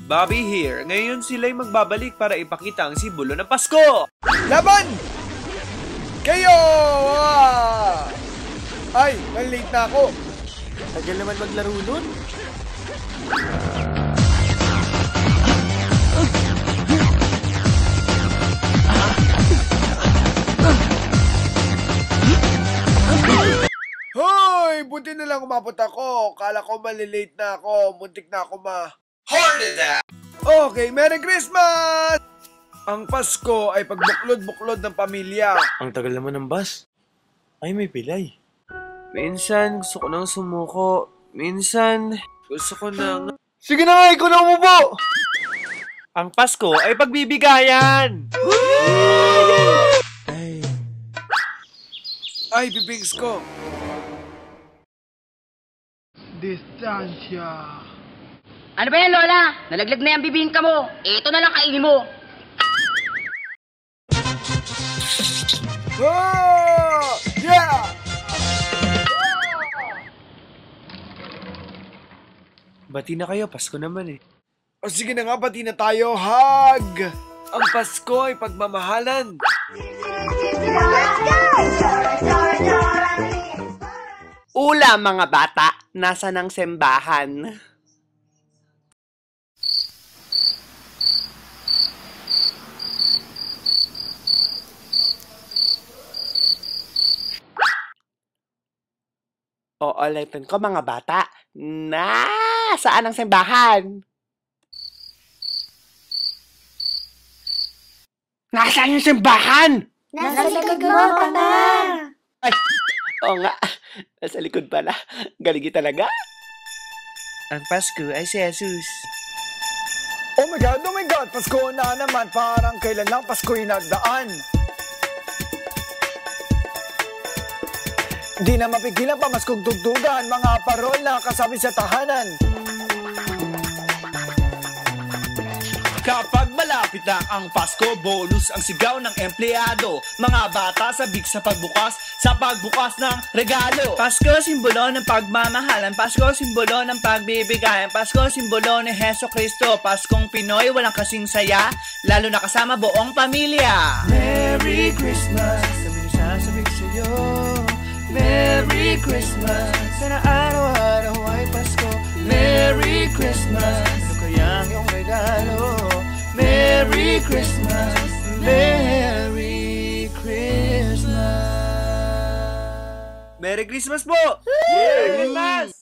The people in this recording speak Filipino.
Bobby here. Ngayon sila'y magbabalik para ipakita ang simbolo ng Pasko! Laban! Kayo! Ay, malate na ako. Tagal naman maglaro nun. Hoy! Buti na lang umabot ako. Kala ko malilate na ako. Muntik na ako Okay, Merry Christmas! Ang Pasko ay pagbuklod-buklod ng pamilya. Ang tagal naman ng bus. Ay, may pilay. Minsan gusto ko nang sumuko. Minsan gusto ko nang... Sige na nga, ikaw na umupo! Ang Pasko ay pagbibigayan! Ay, bibings ko. Distansya. Ano ba yan, Lola? Nalaglag na yung bibingka mo. Ito na lang kainin mo. Oh! Yeah! Bati na kayo, Pasko naman eh. O sige na nga, pati na tayo. Hug! Ang Pasko ay pagmamahalan. Ula mga bata, nasa ng sembahan. Oo, ulitin ko mga bata, nasaan ang sembahan? Nasaan yung simbahan? Nasa likod mo, tama! Ay, oo nga. Nasa likod pala. Galigi talaga. Ang Pasko ay si Jesus. Oh my God, Pasko na naman. Parang kailan lang Pasko yung nagdaan. Di na mapigilan pa maskong tugtugan, mga parol na kasabi sa tahanan. Kapag malapit na ang Pasko, bonus ang sigaw ng empleyado. Mga bata sabik sa pagbukas ng regalo. Pasko, simbolo ng pagmamahalan. Pasko, simbolo ng pagbibigayan. Pasko, simbolo ni Heso Kristo. Paskong Pinoy, walang kasing saya, lalo na kasama buong pamilya. Merry Christmas, sabi na sasabik sa'yo. Merry Christmas, sana araw-araw ay Pasko. Merry Christmas, ano kaya ang iyong regalo? Merry Christmas, Merry Christmas. Merry Christmas po! Merry Christmas!